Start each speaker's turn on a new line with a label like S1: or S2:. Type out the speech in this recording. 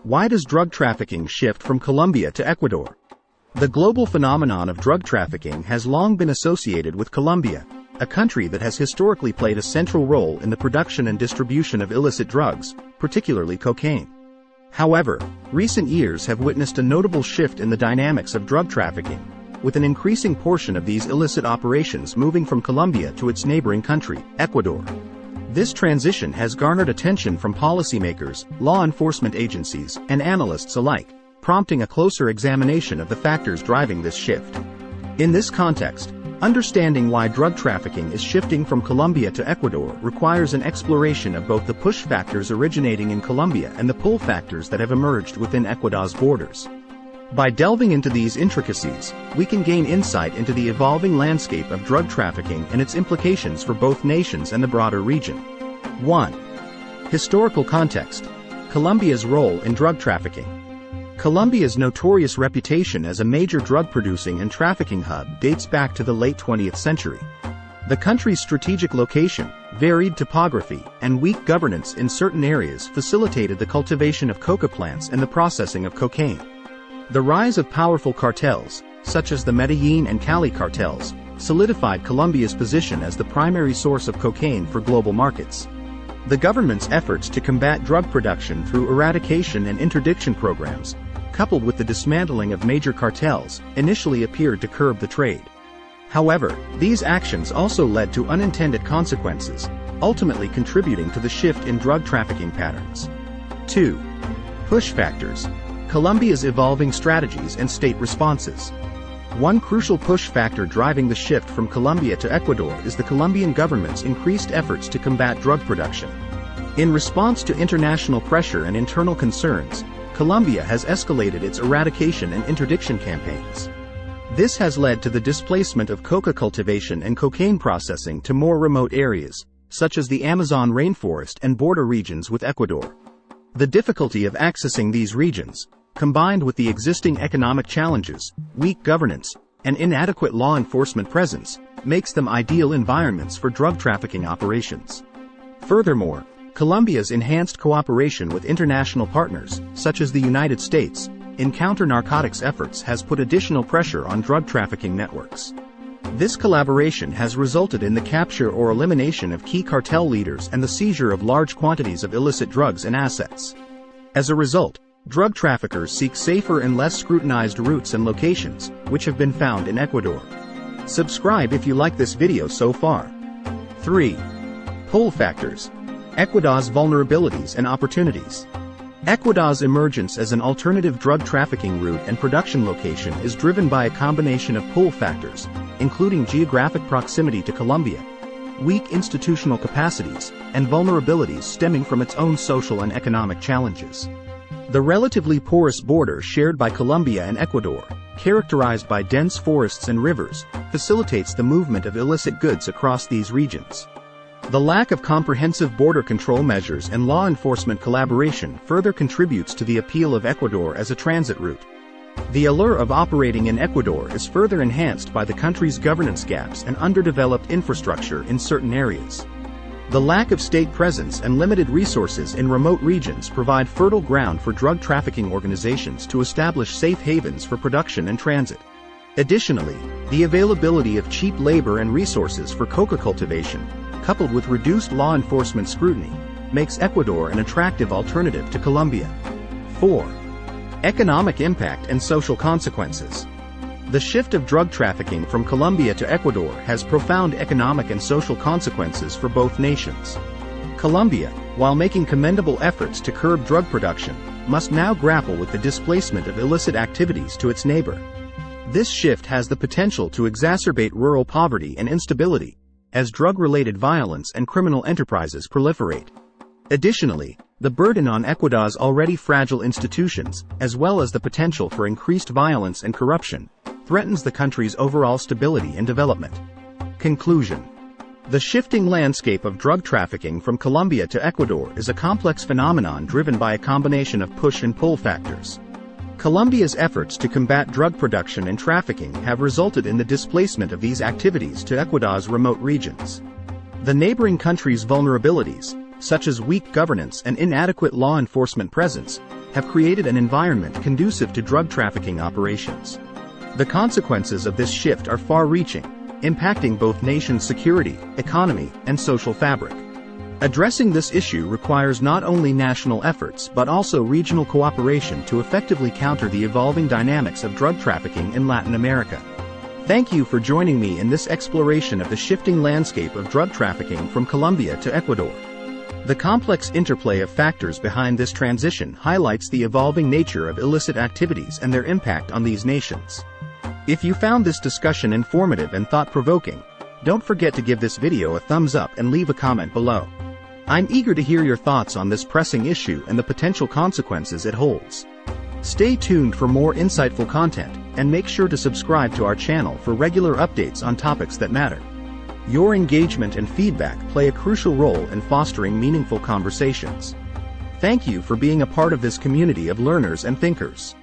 S1: Why does drug trafficking shift from Colombia to Ecuador? The global phenomenon of drug trafficking has long been associated with Colombia, a country that has historically played a central role in the production and distribution of illicit drugs, particularly cocaine. However, recent years have witnessed a notable shift in the dynamics of drug trafficking, with an increasing portion of these illicit operations moving from Colombia to its neighboring country, Ecuador. This transition has garnered attention from policymakers, law enforcement agencies, and analysts alike, prompting a closer examination of the factors driving this shift. In this context, understanding why drug trafficking is shifting from Colombia to Ecuador requires an exploration of both the push factors originating in Colombia and the pull factors that have emerged within Ecuador's borders. By delving into these intricacies, we can gain insight into the evolving landscape of drug trafficking and its implications for both nations and the broader region. 1. Historical context. Colombia's role in drug trafficking. Colombia's notorious reputation as a major drug-producing and trafficking hub dates back to the late 20th century. The country's strategic location, varied topography, and weak governance in certain areas facilitated the cultivation of coca plants and the processing of cocaine. The rise of powerful cartels, such as the Medellin and Cali cartels, solidified Colombia's position as the primary source of cocaine for global markets. The government's efforts to combat drug production through eradication and interdiction programs, coupled with the dismantling of major cartels, initially appeared to curb the trade. However, these actions also led to unintended consequences, ultimately contributing to the shift in drug trafficking patterns. 2. Push factors. Colombia's evolving strategies and state responses. One crucial push factor driving the shift from Colombia to Ecuador is the Colombian government's increased efforts to combat drug production. In response to international pressure and internal concerns, Colombia has escalated its eradication and interdiction campaigns. This has led to the displacement of coca cultivation and cocaine processing to more remote areas, such as the Amazon rainforest and border regions with Ecuador. The difficulty of accessing these regions, combined with the existing economic challenges, weak governance, and inadequate law enforcement presence, makes them ideal environments for drug trafficking operations. Furthermore, Colombia's enhanced cooperation with international partners, such as the United States, in counter-narcotics efforts has put additional pressure on drug trafficking networks. This collaboration has resulted in the capture or elimination of key cartel leaders and the seizure of large quantities of illicit drugs and assets. As a result, drug traffickers seek safer and less scrutinized routes and locations, which have been found in Ecuador. Subscribe if you like this video so far. 3. Pull factors. Ecuador's vulnerabilities and opportunities. Ecuador's emergence as an alternative drug trafficking route and production location is driven by a combination of pull factors, including geographic proximity to Colombia, weak institutional capacities, and vulnerabilities stemming from its own social and economic challenges. The relatively porous border shared by Colombia and Ecuador, characterized by dense forests and rivers, facilitates the movement of illicit goods across these regions. The lack of comprehensive border control measures and law enforcement collaboration further contributes to the appeal of Ecuador as a transit route. The allure of operating in Ecuador is further enhanced by the country's governance gaps and underdeveloped infrastructure in certain areas. The lack of state presence and limited resources in remote regions provide fertile ground for drug trafficking organizations to establish safe havens for production and transit. Additionally, the availability of cheap labor and resources for coca cultivation, coupled with reduced law enforcement scrutiny, makes Ecuador an attractive alternative to Colombia. 4. Economic impact and social consequences. The shift of drug trafficking from Colombia to Ecuador has profound economic and social consequences for both nations. Colombia, while making commendable efforts to curb drug production, must now grapple with the displacement of illicit activities to its neighbor. This shift has the potential to exacerbate rural poverty and instability, as drug-related violence and criminal enterprises proliferate. Additionally, the burden on Ecuador's already fragile institutions, as well as the potential for increased violence and corruption, threatens the country's overall stability and development. Conclusion. The shifting landscape of drug trafficking from Colombia to Ecuador is a complex phenomenon driven by a combination of push and pull factors. Colombia's efforts to combat drug production and trafficking have resulted in the displacement of these activities to Ecuador's remote regions. The neighboring country's vulnerabilities, such as weak governance and inadequate law enforcement presence, have created an environment conducive to drug trafficking operations. The consequences of this shift are far-reaching, impacting both nations' security, economy, and social fabric. Addressing this issue requires not only national efforts but also regional cooperation to effectively counter the evolving dynamics of drug trafficking in Latin America. Thank you for joining me in this exploration of the shifting landscape of drug trafficking from Colombia to Ecuador. The complex interplay of factors behind this transition highlights the evolving nature of illicit activities and their impact on these nations. If you found this discussion informative and thought-provoking, don't forget to give this video a thumbs up and leave a comment below. I'm eager to hear your thoughts on this pressing issue and the potential consequences it holds. Stay tuned for more insightful content, and make sure to subscribe to our channel for regular updates on topics that matter. Your engagement and feedback play a crucial role in fostering meaningful conversations. Thank you for being a part of this community of learners and thinkers.